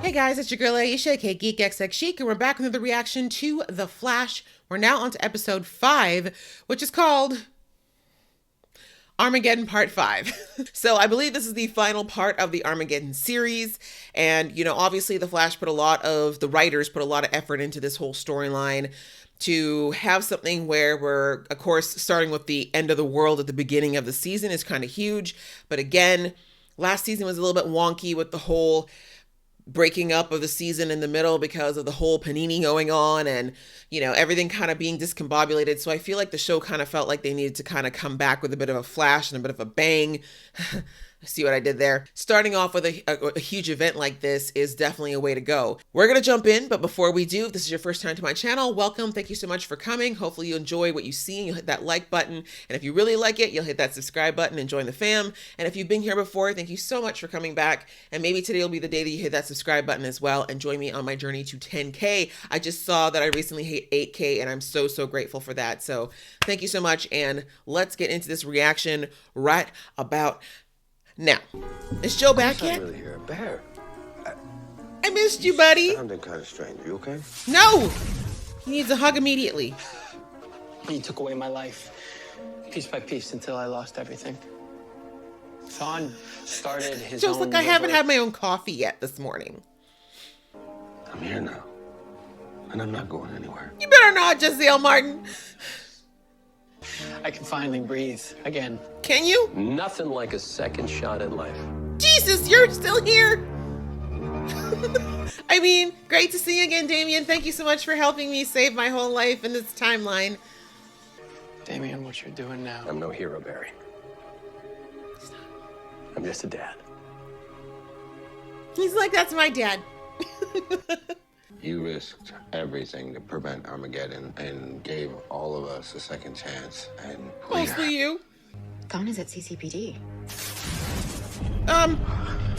Hey guys, it's your girl Aisha, aka GeekXX Chic, and we're back with another reaction to The Flash. We're now on to episode 5, which is called Armageddon Part 5. So I believe this is the final part of the Armageddon series. And, you know, obviously the writers put a lot of effort into this whole storyline to have something where we're, of course, starting with the end of the world at the beginning of the season is kind of huge. But again, last season was a little bit wonky with the whole breaking up of the season in the middle because of the whole panini going on and, you know, everything kind of being discombobulated. So I feel like the show kind of felt like they needed to kind of come back with a bit of a flash and a bit of a bang. See what I did there? Starting off with a huge event like this is definitely a way to go. We're going to jump in, but before we do, if this is your first time to my channel, welcome. Thank you so much for coming. Hopefully you enjoy what you see and you'll hit that like button. And if you really like it, you'll hit that subscribe button and join the fam. And if you've been here before, thank you so much for coming back. And maybe today will be the day that you hit that subscribe button as well and join me on my journey to 10K. I just saw that I recently hit 8K and I'm so grateful for that. So thank you so much. And let's get into this reaction right about now. Is Joe back yet? Really here, Bear. I missed you, buddy. Sounding kind of strange. You okay? No! He needs a hug immediately. You took away my life, piece by piece, until I lost everything. Thawne started his Joe's own like, I haven't had my own coffee yet this morning. I'm here now. And I'm not going anywhere. You better not, Jesse L. Martin. I can finally breathe again. Can you? Nothing like a second shot at life. Jesus, you're still here. I mean, great to see you again, Damien. Thank you so much for helping me save my whole life in this timeline. Damien, what you're doing now. I'm no hero, Barry. I'm just a dad. He's like, that's my dad. You risked everything to prevent Armageddon and gave all of us a second chance. And Mostly you. Thawne is at CCPD.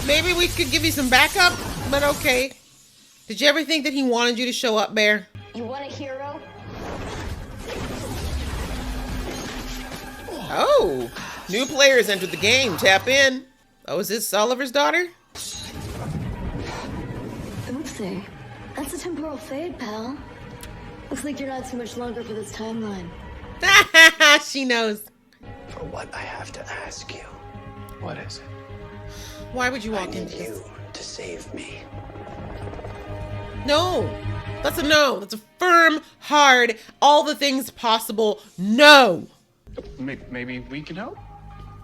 Maybe we could give you some backup, but okay. Did you ever think that he wanted you to show up, Bear? You want a hero? Oh, new players entered the game. Tap in. Oh, is this Oliver's daughter? Oopsie. That's a temporal fade, pal. Looks like you're not too much longer for this timeline. She knows. For what I have to ask you. What is it? Why would you I walk need into you this? to save me. No. That's a no. That's a firm, hard, all the things possible. No. Maybe we can help?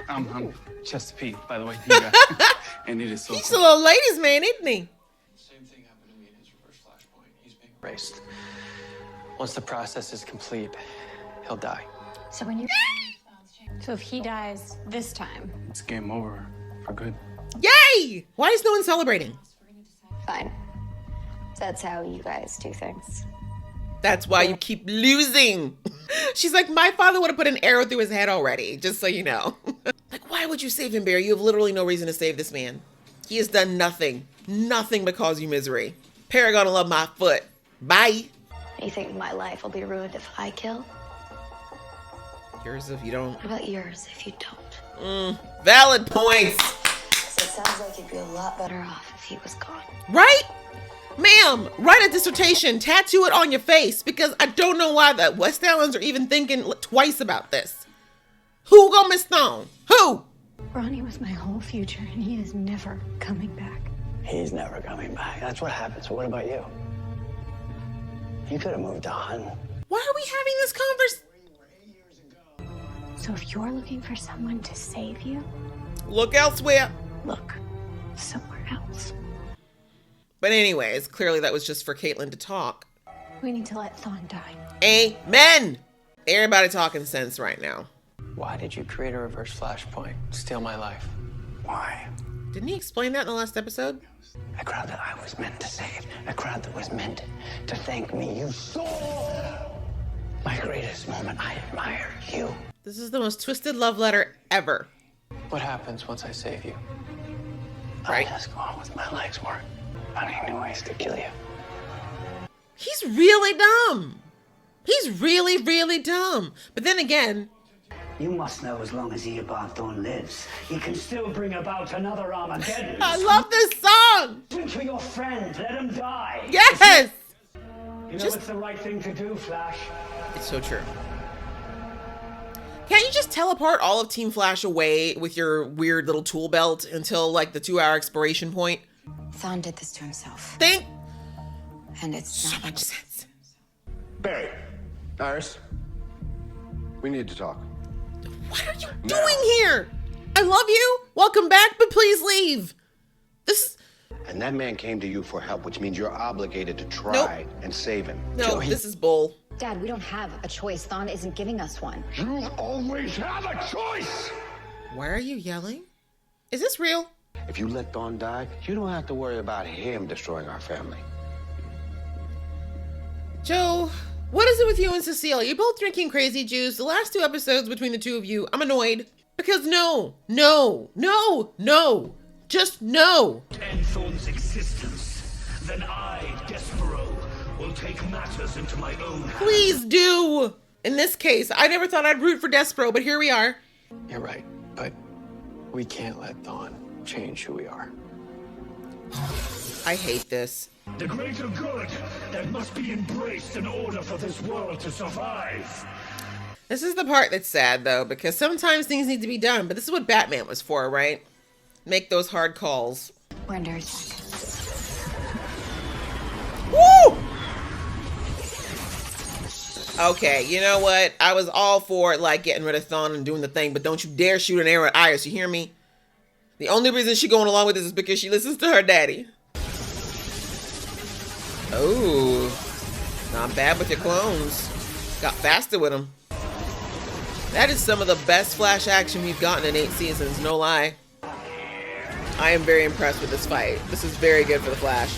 I'm Chester Pete, by the way. You guys. And it is so He's cool. a little ladies' man, isn't he? Same thing happened to me in his reverse flashpoint. He's being erased. Once the process is complete, he'll die. So when you... So if he dies this time, It's game over for good. Yay! Why is no one celebrating? Fine. That's how you guys do things. That's why you keep losing. She's like, my father would have put an arrow through his head already, just so you know. Like, why would you save him, Barry? You have literally no reason to save this man. He has done nothing. Nothing but cause you misery. Paragon love my foot. Bye. You think my life will be ruined if I kill? Yours if you don't. What about yours if you don't? Valid points. So it sounds like you'd be a lot better off if he was gone. Right? Ma'am, write a dissertation, tattoo it on your face, because I don't know why the West Islands are even thinking twice about this. Who gonna miss Thawne? Who? Ronnie was my whole future and he is never coming back. He's never coming back. That's what happened. So what about you? You could have moved on. Why are we having this conversation? So if you're looking for someone to save you, Look elsewhere. look somewhere else. But anyways, clearly that was just for Caitlin to talk. We need to let Thawne die. Amen. Everybody talking sense right now. Why did you create a reverse flashpoint? Steal my life. Why? Didn't he explain that in the last episode? A crowd that I was meant to save. A crowd that was meant to thank me. You saw my greatest moment. I admire you. This is the most twisted love letter ever. What happens once I save you? Right. I just go on with my life's work, finding new ways to kill you. He's really dumb. He's really dumb. But then again, You must know as long as Eobard Thawne lives, he can still bring about another Armageddon. I love this song. wrong. Drink for your friend. Let him die. Yes. You know it's the right thing to do, Flash. It's so true. Can't you just teleport all of Team Flash away with your weird little tool belt until like the 2-hour expiration point? Thawne did this to himself. And it's So much sense. Barry. Iris. We need to talk. What are you doing here? I love you. Welcome back, but please leave. This. And that man came to you for help, which means you're obligated to try and save him. No, this is bull. Dad, we don't have a choice. Thawne isn't giving us one. You always have a choice! Why are you yelling? Is this real? If you let Thawne die, you don't have to worry about him destroying our family. Joe, what is it with you and Cecile? You're both drinking crazy juice. The last 2 episodes between the 2 of you, I'm annoyed. Because no. Just no. End Thawne's existence, then I, Despero, will take matters into my own hands. Please do. In this case, I never thought I'd root for Despero, but here we are. You're right, but we can't let Thawne change who we are. I hate this. The greater good that must be embraced in order for this world to survive. This is the part that's sad, though, because sometimes things need to be done, but this is what Batman was for, right? Make those hard calls. We're under attack. Woo! Okay, you know what? I was all for, like, getting rid of Thawne and doing the thing, but don't you dare shoot an arrow at Iris, you hear me? The only reason she's going along with this is because she listens to her daddy. Oh, not bad with your clones. Got faster with them. That is some of the best Flash action we've gotten in 8 seasons, no lie. I am very impressed with this fight. This is very good for the Flash.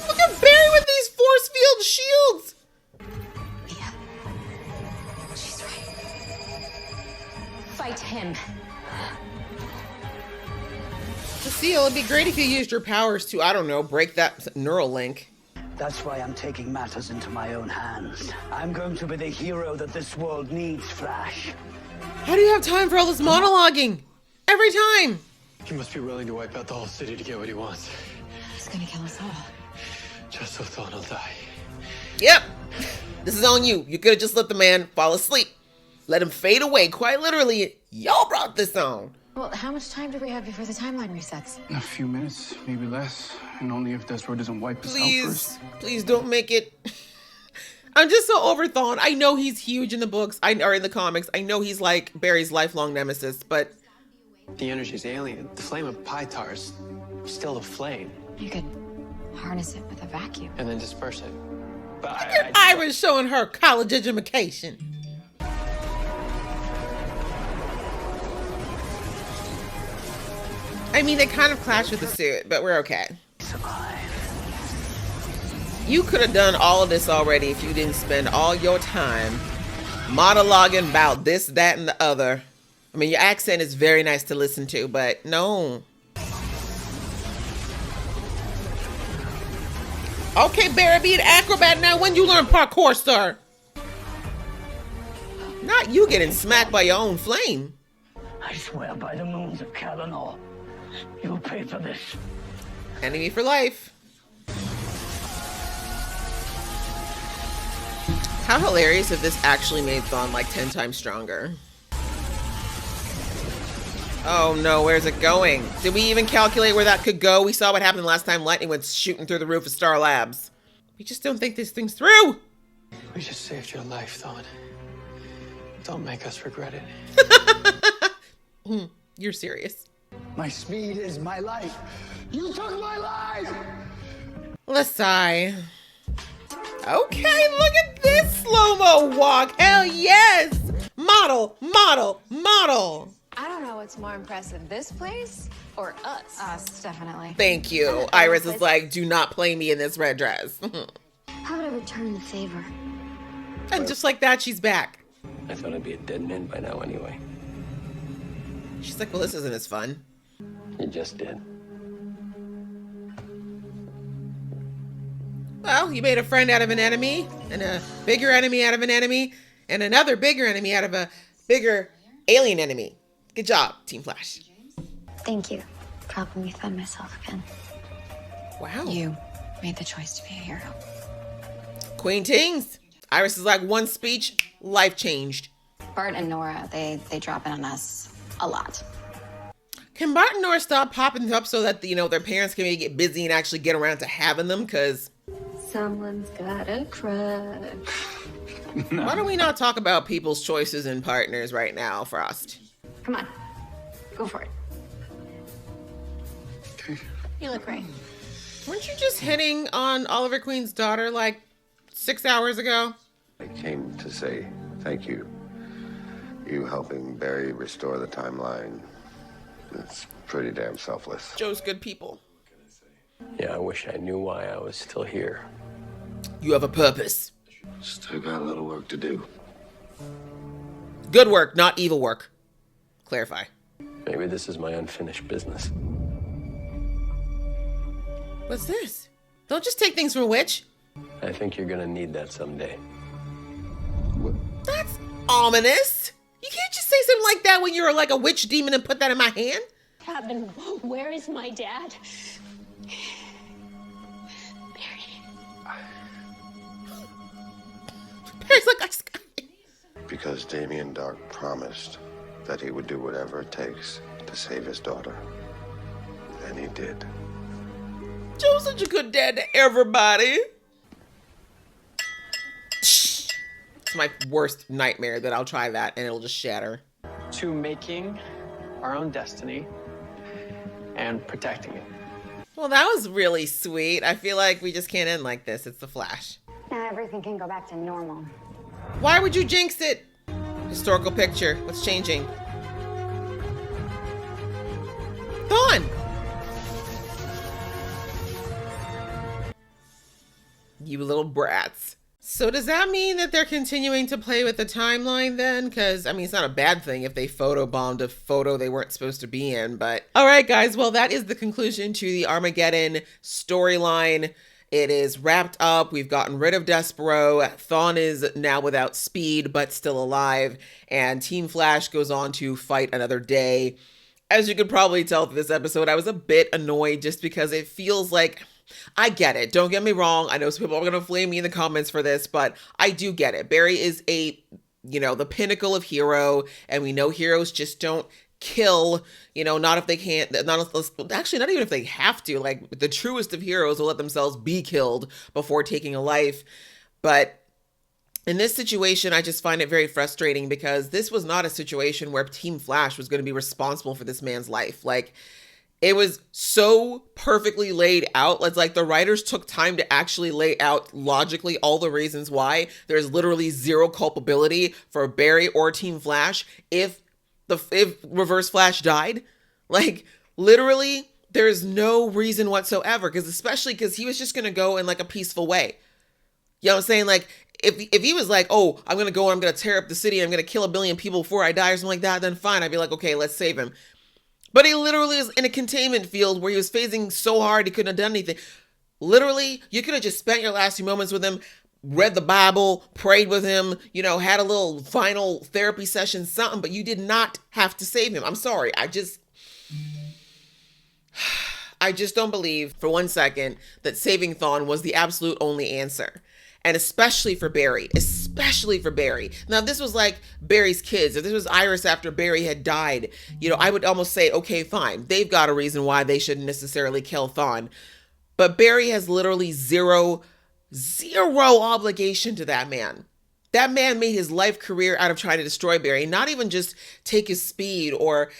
Look at Barry with these force field shields. Yeah. She's right. Fight him. Cecile, it'd be great if you used your powers to, I don't know, break that neural link. That's why I'm taking matters into my own hands. I'm going to be the hero that this world needs, Flash. How do you have time for all this monologuing? Every time. He must be willing to wipe out the whole city to get what he wants. He's gonna kill us all. Just so Thawne will die. Yep. This is on you. You could have just let the man fall asleep. Let him fade away, quite literally. Y'all brought this on. Well, how much time do we have before the timeline resets? A few minutes, maybe less. And only if Despero doesn't wipe us out first. Please don't make it. I'm just so over Thawne. I know he's huge in the books, or in the comics. I know he's like Barry's lifelong nemesis, but The energy's alien. The flame of Pytar's still a flame. You could harness it with a vacuum. And then disperse it. But Iris showing her college education. I mean, they kind of clash with the suit, but we're okay. You could have done all of this already if you didn't spend all your time monologuing about this, that, and the other. I mean, your accent is very nice to listen to, but no. Okay, Barry, be an acrobat now. When you learn parkour, sir? Not you getting smacked by your own flame. I swear by the moons of Kalanor, you'll pay for this. Enemy for life. How hilarious if this actually made Thawne like 10 times stronger. Oh no, where's it going? Did we even calculate where that could go? We saw what happened last time lightning went shooting through the roof of Star Labs. We just don't think this thing's through. we just saved your life, Thawne. Don't make us regret it. You're serious. My speed is my life. You took my life! Let's sigh. Okay, look at this slow-mo walk. Hell yes! Model, model, model. I don't know what's more impressive, this place or us? Us, definitely. Thank you. Iris is like, do not play me in this red dress. How would I return the favor? And just like that, she's back. I thought I'd be a dead man by now anyway. She's like, well, this isn't as fun. You just did. Well, you made a friend out of an enemy, and a bigger enemy out of an enemy, and another bigger enemy out of a bigger alien enemy. Good job, Team Flash. Thank you probably find myself again. Wow. You made the choice to be a hero. Queen Tings. Iris is like, one speech, life changed. Bart and Nora, they drop in on us a lot. Can Bart and Nora stop popping up so that, their parents can maybe get busy and actually get around to having them? Because Someone's got a crush. why don't we not talk about people's choices and partners right now, Frost? Come on, go for it. Okay. You look great. Weren't you just hitting on Oliver Queen's daughter like 6 hours ago? I came to say thank you. You helping Barry restore the timeline. It's pretty damn selfless. Joe's good people. Yeah, I wish I knew why I was still here. You have a purpose. Still got a little work to do. Good work, not evil work. Clarify. Maybe this is my unfinished business. What's this? Don't just take things from a witch. I think you're gonna need that someday. That's ominous. You can't just say something like that when you're like a witch demon and put that in my hand. Cabin, where is my dad? Barry's like, I just got it. Because Damien Dark promised that he would do whatever it takes to save his daughter. And he did. Joe's such a good dad to everybody. It's my worst nightmare that I'll try that and it'll just shatter. To making our own destiny and protecting it. Well, that was really sweet. I feel like we just can't end like this. It's the Flash. Now everything can go back to normal. Why would you jinx it? Historical picture. What's changing? Thawne! You little brats. So does that mean that they're continuing to play with the timeline then? Because, I mean, it's not a bad thing if they photobombed a photo they weren't supposed to be in, but... All right, guys. Well, that is the conclusion to the Armageddon storyline. It is wrapped up. We've gotten rid of Despero. Thawne is now without speed, but still alive. And Team Flash goes on to fight another day. As you could probably tell through this episode, I was a bit annoyed just because it feels like... I get it. Don't get me wrong. I know some people are going to flame me in the comments for this, but I do get it. Barry is the pinnacle of hero, and we know heroes just don't kill, not if they can't, actually not even if they have to. Like, the truest of heroes will let themselves be killed before taking a life. But in this situation, I just find it very frustrating because this was not a situation where Team Flash was going to be responsible for this man's life. Like, it was so perfectly laid out. It's like the writers took time to actually lay out logically all the reasons why there's literally zero culpability for Barry or Team Flash if Reverse Flash died. Like, literally, there's no reason whatsoever. Especially because he was just going to go in like a peaceful way. You know what I'm saying? Like, if he was like, oh, I'm going to go and I'm going to tear up the city, I'm going to kill 1 billion people before I die or something like that, then fine. I'd be like, okay, let's save him. But he literally is in a containment field where he was phasing so hard he couldn't have done anything. Literally, you could have just spent your last few moments with him, read the Bible, prayed with him, had a little final therapy session, something, but you did not have to save him. I'm sorry. I just don't believe for 1 second that saving Thawne was the absolute only answer. And especially for Barry. Now, if this was like Barry's kids, if this was Iris after Barry had died, I would almost say, okay, fine. They've got a reason why they shouldn't necessarily kill Thawne. But Barry has literally zero obligation to that man. That man made his life career out of trying to destroy Barry, not even just take his speed or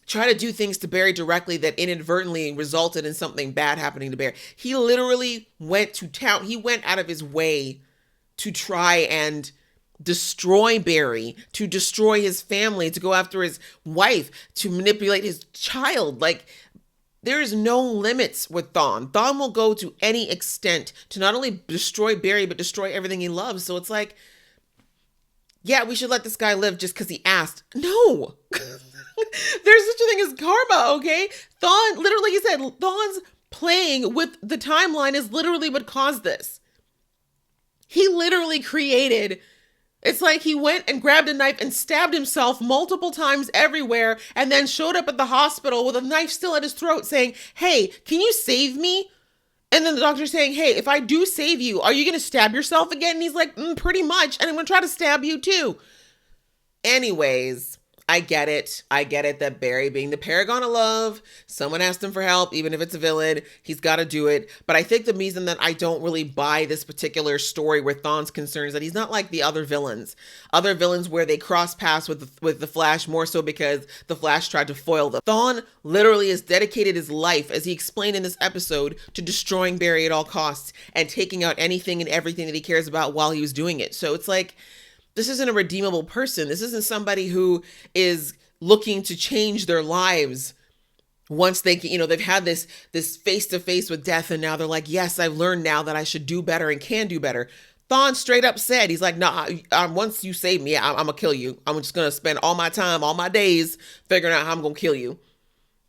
try to do things to Barry directly that inadvertently resulted in something bad happening to Barry. He literally went to town. He went out of his way to try and destroy Barry, to destroy his family, to go after his wife, to manipulate his child. Like, there is no limits with Thawne. Thawne will go to any extent to not only destroy Barry, but destroy everything he loves. So it's like, yeah, we should let this guy live just because he asked. No. There's such a thing as karma, okay? Thawne, literally, he said, Thawne's playing with the timeline is literally what caused this. He literally created It's like he went and grabbed a knife and stabbed himself multiple times everywhere and then showed up at the hospital with a knife still at his throat saying, hey, can you save me? And then the doctor's saying, hey, if I do save you, are you going to stab yourself again? And he's like, pretty much. And I'm going to try to stab you too. Anyways, I get it. I get it that Barry, being the paragon of love, someone asked him for help, even if it's a villain, he's got to do it. But I think the reason that I don't really buy this particular story where Thawne's concerned is that he's not like the other villains. Other villains where they cross paths with the Flash more so because the Flash tried to foil them. Thawne literally has dedicated his life, as he explained in this episode, to destroying Barry at all costs and taking out anything and everything that he cares about while he was doing it. So it's like, this isn't a redeemable person. This isn't somebody who is looking to change their lives once they, they've had this face-to-face with death, and now they're like, yes, I've learned now that I should do better and can do better. Thawne straight up said, he's like, nah, once you save me, I'm gonna kill you. I'm just gonna spend all my time, all my days figuring out how I'm gonna kill you.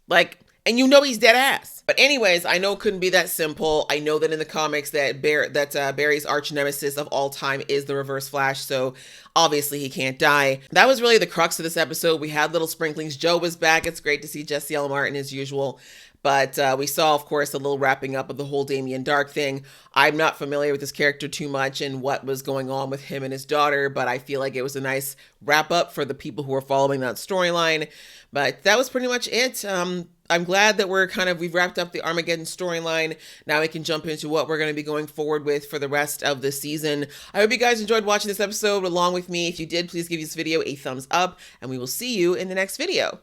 Like, and he's dead ass. But anyways, I know it couldn't be that simple. I know that in the comics that Barry's arch nemesis of all time is the Reverse Flash, so obviously he can't die. That was really the crux of this episode. We had little sprinklings. Joe was back. It's great to see Jesse L. Martin as usual. But we saw, of course, a little wrapping up of the whole Damien Dark thing. I'm not familiar with this character too much and what was going on with him and his daughter, but I feel like it was a nice wrap up for the people who are following that storyline. But that was pretty much it. I'm glad that we've wrapped up the Armageddon storyline. Now we can jump into what we're going to be going forward with for the rest of the season. I hope you guys enjoyed watching this episode along with me. If you did, please give this video a thumbs up, and we will see you in the next video.